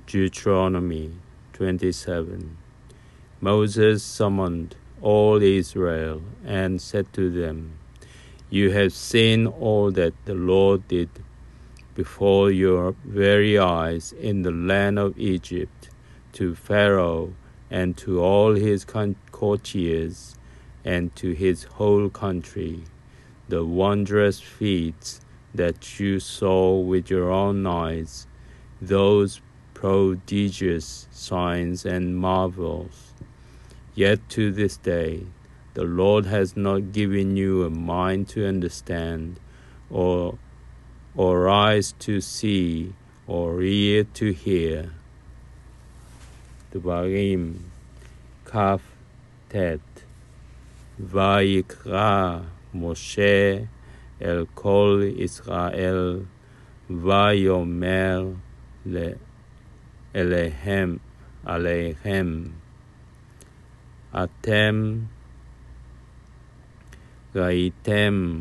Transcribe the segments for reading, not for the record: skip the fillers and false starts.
Deuteronomy 27. Moses summoned all Israel and said to them, "You have seen all that the Lord did before your very eyes in the land of Egypt, to Pharaoh and to all his courtiers and to his whole country, the wondrous feats that you saw with your own eyes, those prodigious signs and marvels. Yet to this day the Lord has not given you a mind to understand, or eyes to see, or ear to hear." דברים כ"ט. ויקרא משה אל כל ישראל ויאמר עליהם, אתם ראיתם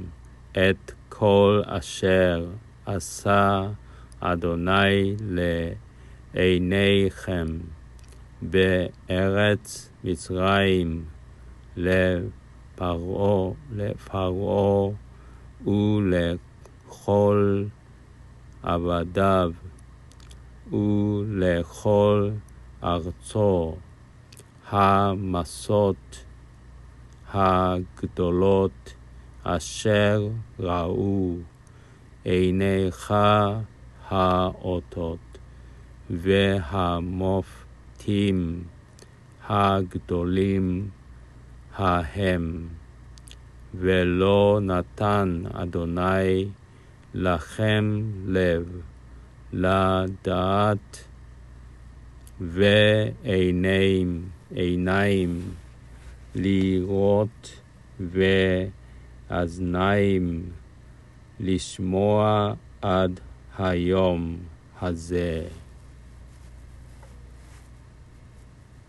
את כל אשר עשה אדוני לעיניכם בארץ מצרים, לפרעה ולכל עבדיו ולכל ארצו, המסות הגדולות אשר ראו עיניך, האותות והמופתים הגדולים ההם, ולא נתן אדוני לכם לב לדעת ועיניים לראות ואזניים לשמוע עד היום הזה.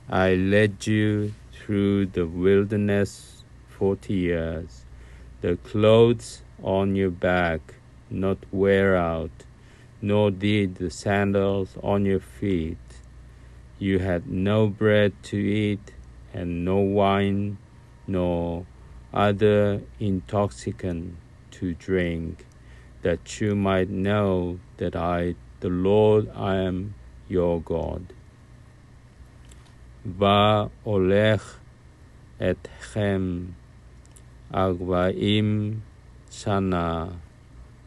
I led you through the wilderness 40 years. The clothes on your back not wear out, nor did the sandals on your feet. You had no bread to eat, and no wine, nor other intoxicant to drink, that you might know that I, the Lord, I am your God. והולך אתכם 40 שנה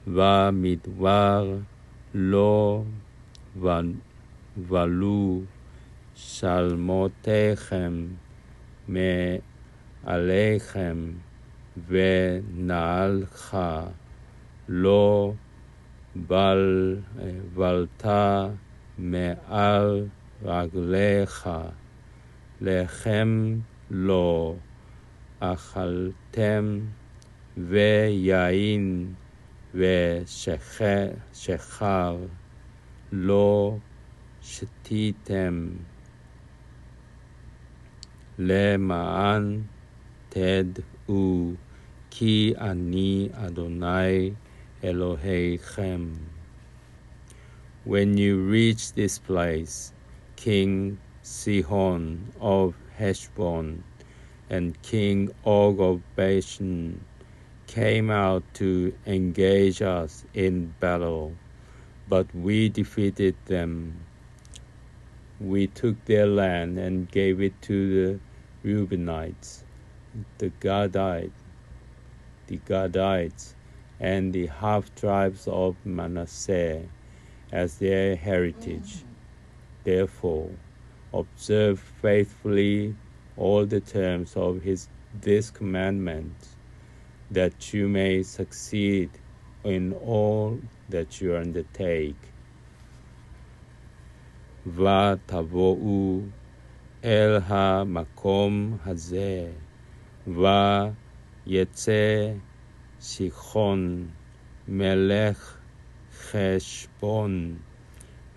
במדבר, לא ולו שלמותיכם מעליכם, ונעלך לא בלת מעל רגליך, לחם לא אכלתם, ויין ושכר לא שתיתם, למען תדעו כי אני אדוני אלוהיכם. When you reach this place, King Sihon of Heshbon and King Og of Bashan came out to engage us in battle, but we defeated them. We took their land and gave it to the Reubenites, the Gadites, and the half-tribes of Manasseh as their heritage. Therefore, observe faithfully all the terms of this commandment, that you may succeed in all that you undertake. ותבואו אל המקום הזה, ויצא שיחון מלך חשבון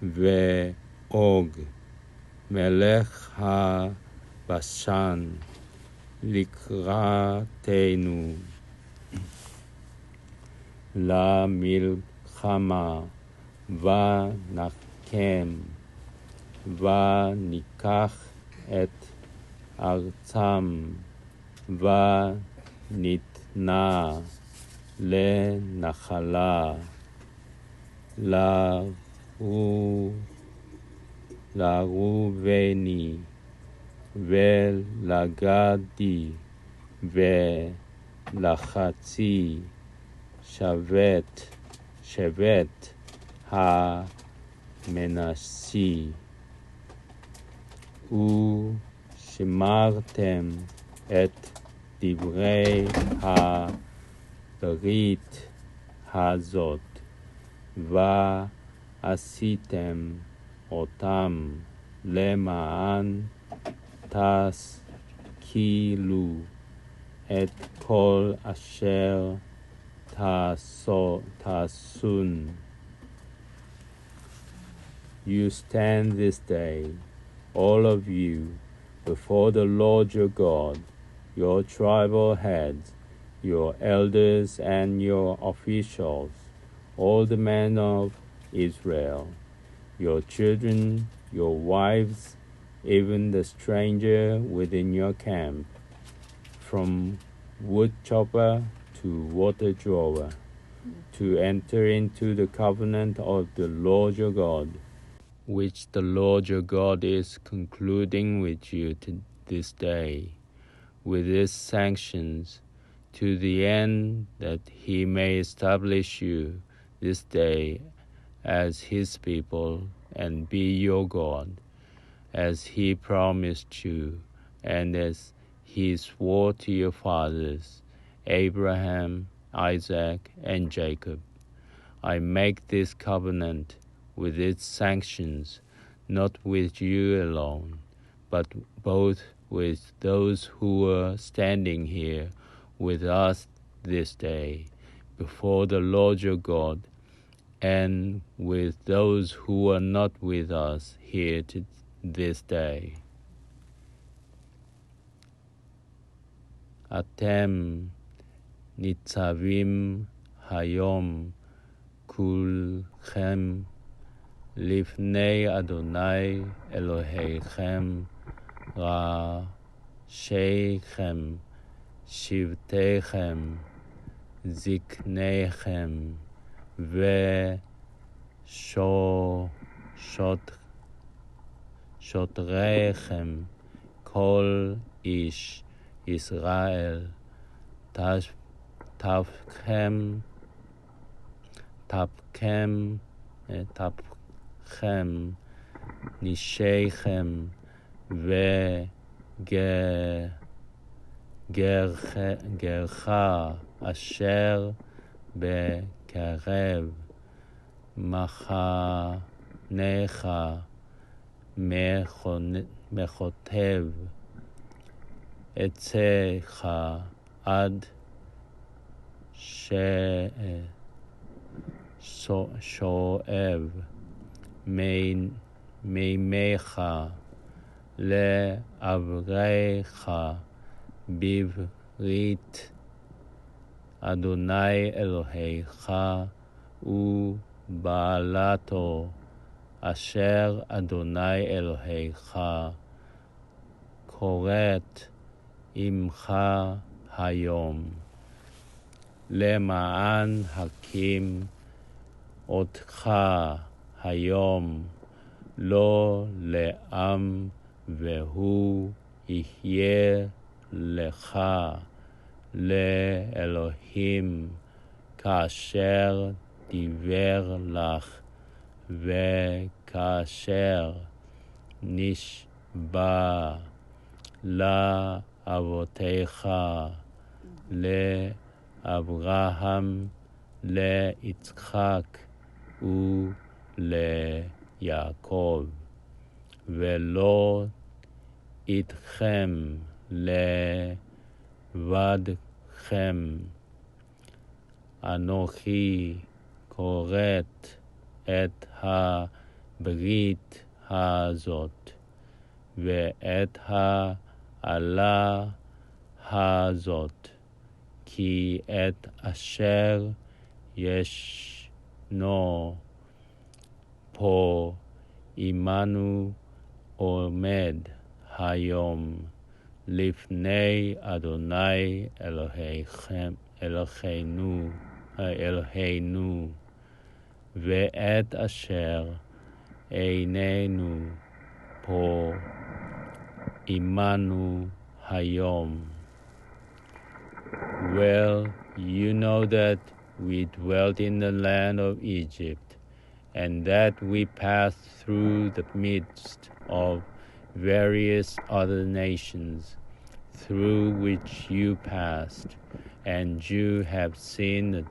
ואוג מלך הבשן לקראתנו למלחמה, ונחם וניקח את ארצם, וניתנה לנחלה לראובני ולגדי ולחצי שבט המנשי, ושמרתם את דברי הברית הזאת, ועשיתם אותם למען תשכילו את כל אשר תעשון. You stand this day, all of you, before the Lord your God, your tribal heads, your elders and your officials, all the men of Israel, your children, your wives, even the stranger within your camp, from wood chopper to water drawer, to enter into the covenant of the Lord your God, which the Lord your God is concluding with you this day, with his sanctions, to the end that he may establish you this day as his people and be your God, as he promised you, and as he swore to your fathers, Abraham, Isaac, and Jacob. I make this covenant with its sanctions, not with you alone, but both with those who are standing here with us this day before the Lord your God, and with those who are not with us here this day. אתם ניצבים היום כולכם לפני אדוני אלוהיכם, ראשיכם, שבטיכם, זקניכם, ושוטריכם, כל איש ישראל, תפכם נשיכם וגרך אשר בקרב מחנך מכותב אצלך עד שואב מימיך לעברך בברית אדוני אלוהיך ובעלתו אשר אדוני אלוהיך כורת עמך היום, למען הקים אותך היום לא לעם, והוא יהיה לך לאלוהים, כאשר דיבר לך וכאשר נשבע לאבותיך, לאברהם, ליצחק וליעקב, ולא איתכם לבדכם. אנוכי כורת את הברית הזאת ואת העלה הזאת, כי את אשר ישנו פה עמנו עומד היום לפני אדוני אלוהינו, ואת אשר איננו פה עמנו היום. Well, you know that we dwelt in the land of Egypt, and that we passed through the midst of various other nations, through which you passed, and you have seen the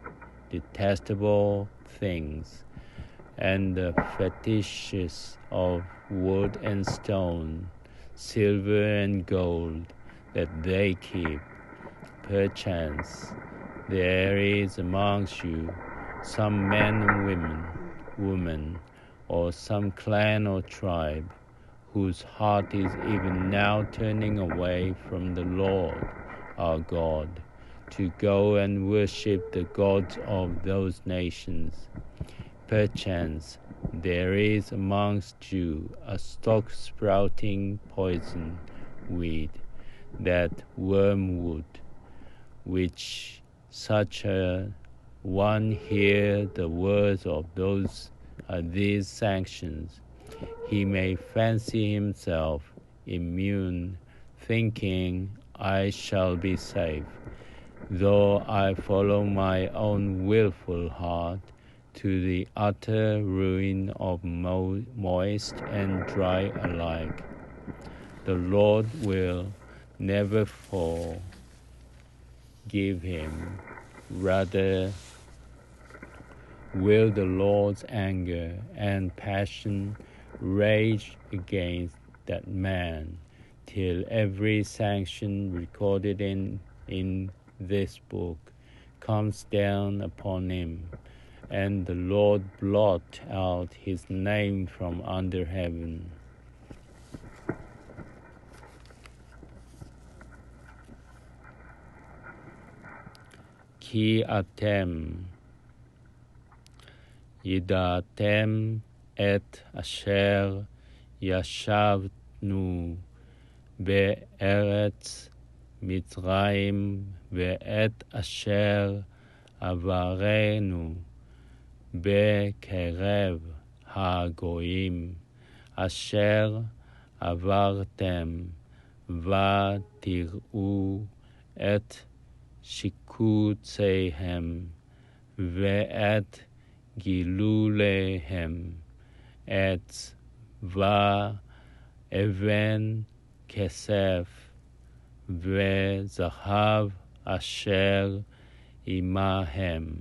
detestable things, and the fetishes of wood and stone, silver and gold, that they keep. Perchance there is amongst you some men and woman, or some clan or tribe, whose heart is even now turning away from the Lord our God, to go and worship the gods of those nations. Perchance there is amongst you a stalk-sprouting poison weed, that wormwood, which such a one hear the words of these sanctions, he may fancy himself immune, thinking, I shall be safe, though I follow my own willful heart to the utter ruin of moist and dry alike. The Lord will never forgive him. Rather, will the Lord's anger and passion rage against that man, till every sanction recorded in this book comes down upon him, and the Lord blot out his name from under heaven. כי אתם ידעתם את אשר ישבנו בארץ מצרים, ואת אשר עברנו בקרב הגויים, אשר עברתם, ותראו את שיקוציהם ואת גילוליהם, עץ ואבן כסף וזהב אשר עמהם.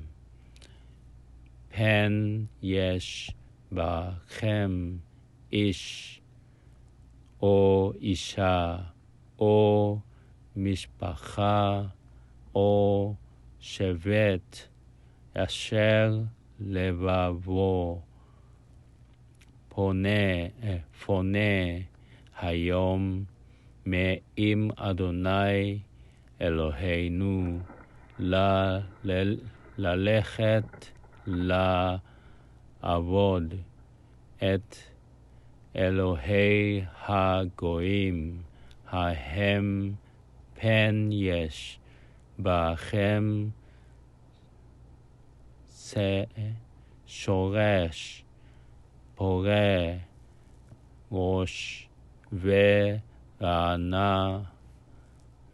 פן יש בכם איש או אישה או משפחה או שבט אשר לבבו פונה היום מעם אדוני אלוהינו ללכת לעבוד את אלוהי הגויים ההם, פן יש בכם שורש פורה ראש ורענה,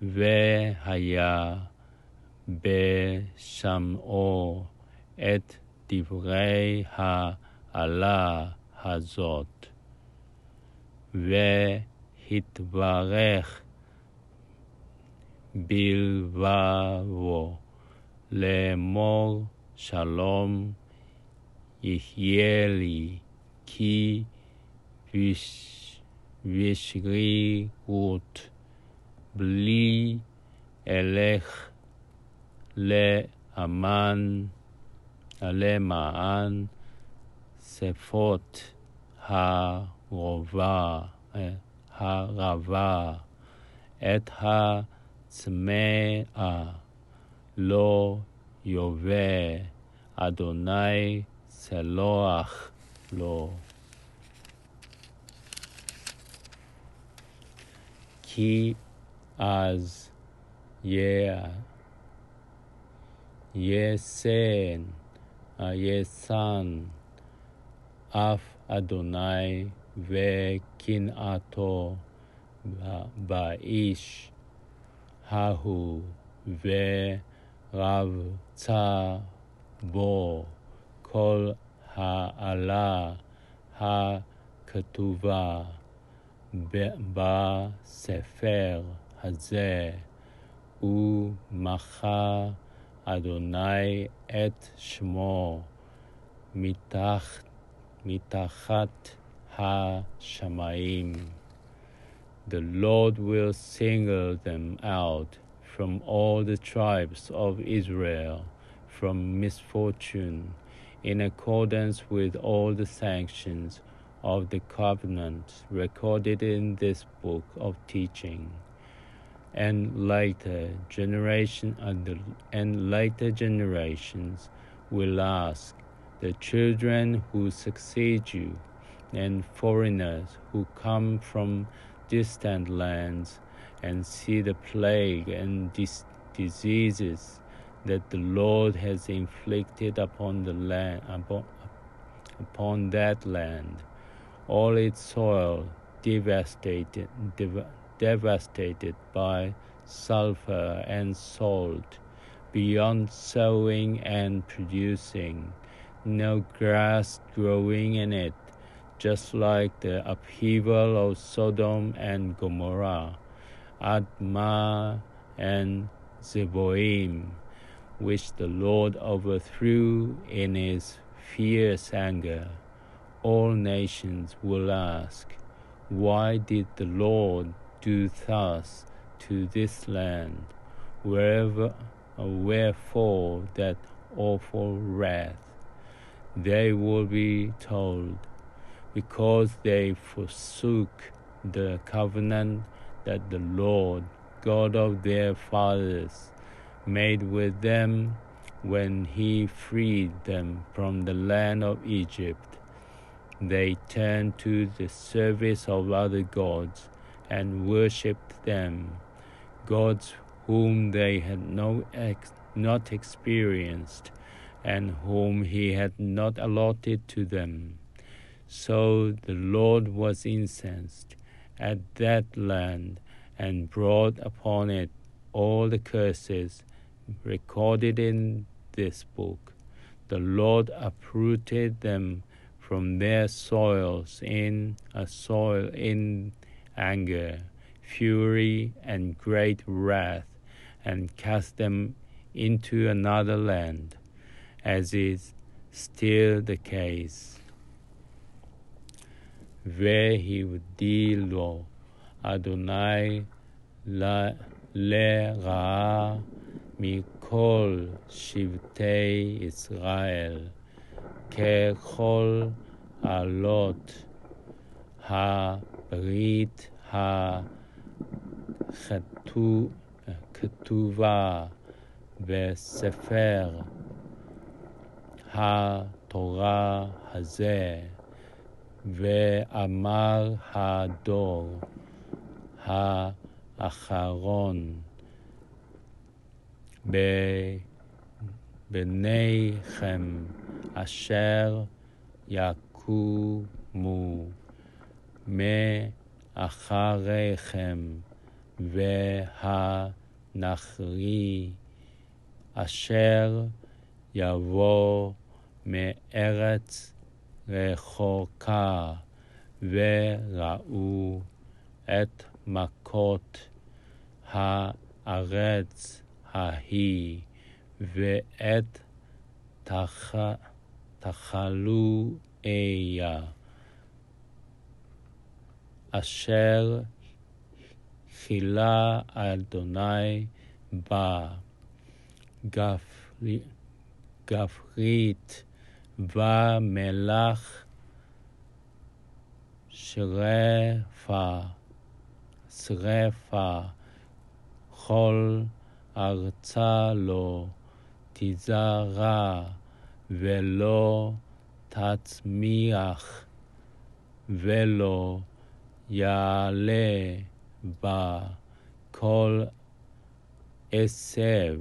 והיה בשמעו את דברי העלה הזאת, והתברך בלבבו לאמור שלום יחיה לי, כי ושרירות בלי אלך למען שפות הרבה את הצמאה לא יובא אדוני סלוח לו. כי אז ישן אף אדוני וקנאתו באיש ההוא ורבצה בו כל העלה הכתובה בספר הזה, ומחה אדוני את שמו מתחת השמיים. The Lord will single them out from all the tribes of Israel from misfortune, in accordance with all the sanctions of the covenant recorded in this book of teaching. And later generations will ask, the children who succeed you, and foreigners who come from distant lands and see the plague and diseases that the Lord has inflicted upon the land, upon that land, all its soil devastated by sulfur and salt, beyond sowing and producing, no grass growing in it, just like the upheaval of Sodom and Gomorrah, Admah and Zeboim, which the Lord overthrew in his fierce anger. All nations will ask, why did the Lord do thus to this land? Wherefore that awful wrath? They will be told, because they forsook the covenant that the Lord, God of their fathers, made with them when he freed them from the land of Egypt. They turned to the service of other gods and worshipped them, gods whom they had not experienced and whom he had not allotted to them. So the Lord was incensed at that land and brought upon it all the curses recorded in this book. The Lord uprooted them from their soils in anger, fury, and great wrath, and cast them into another land, as is still the case. והבדילו אדוני לרעה מכל שבטי ישראל, ככל עלות הברית הכתובה בספר התורה הזה. ואמר הדור האחרון בניכם אשר יקומו מאחריכם והנכרי אשר יבוא מארץ רחוקה וראו את מכות הארץ ההיא ואת תחלואיה אשר חילה אדוני בה גברית ומלח שרפה כל ארצה לא תזרע ולא תצמיח ולא יעלה בכל עשב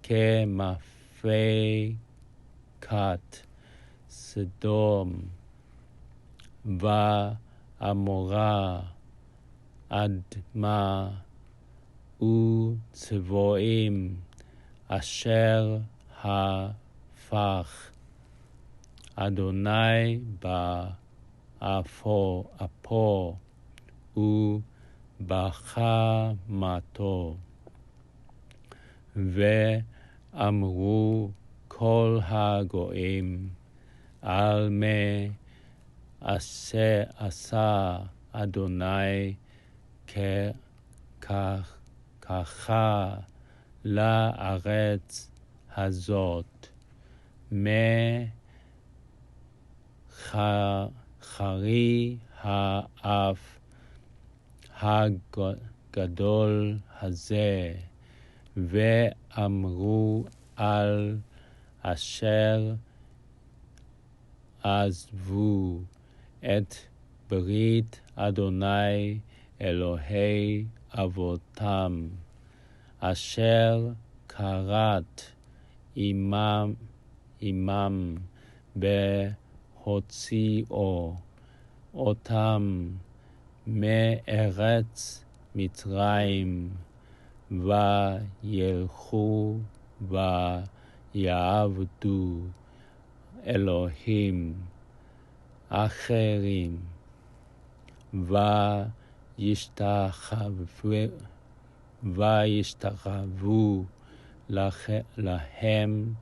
כמפקת סדום ועמורה אדמה וצבועים אשר הפך אדוני באפו ובחמתו. ואמרו כל הגויים על מה עשה אדוני ככה לארץ הזאת, מחרי האף הגדול הזה. ואמרו על אשר עזבו את ברית אדוני אלוהי אבותם, אשר כרת עמם בהוציאו אותם מארץ מצרים, וילכו ויעבדו אלוהים אחרים, וישתחוו להם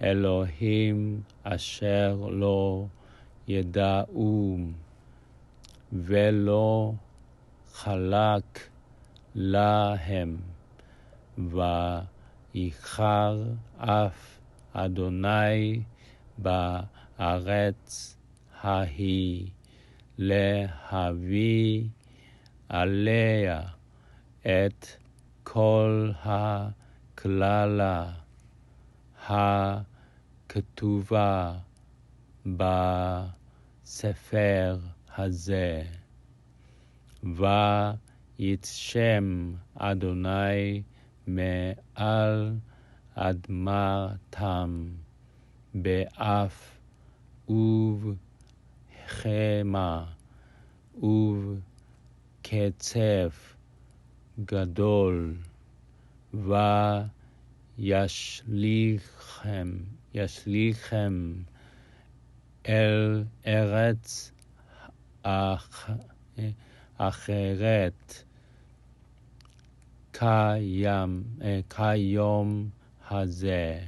אלוהים אשר לא ידעו, ולא חלק להם, ואיחר אף אדוני בארץ ההיא להביא עליה את כל הקללה הכתובה בספר הזה. ויתשם אדוני מעל אדמתם באף ובחמה ובקצף גדול, וישליכם אל ארץ אחרת כיום הזה.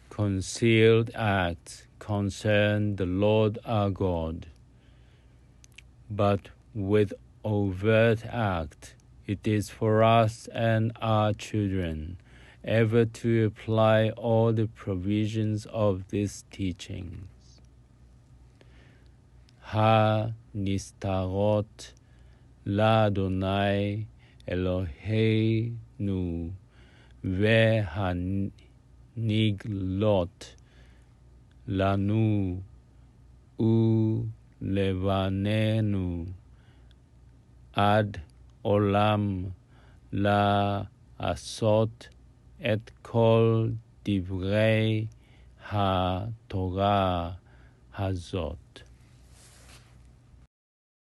Concealed acts concern the Lord our God, but with overt act it is for us and our children ever to apply all the provisions of these teachings. הנסתרות לאדוני אלוהינו והנגלות לנו ולבנינו עד עולם, לעשות את כל דברי התורה הזאת.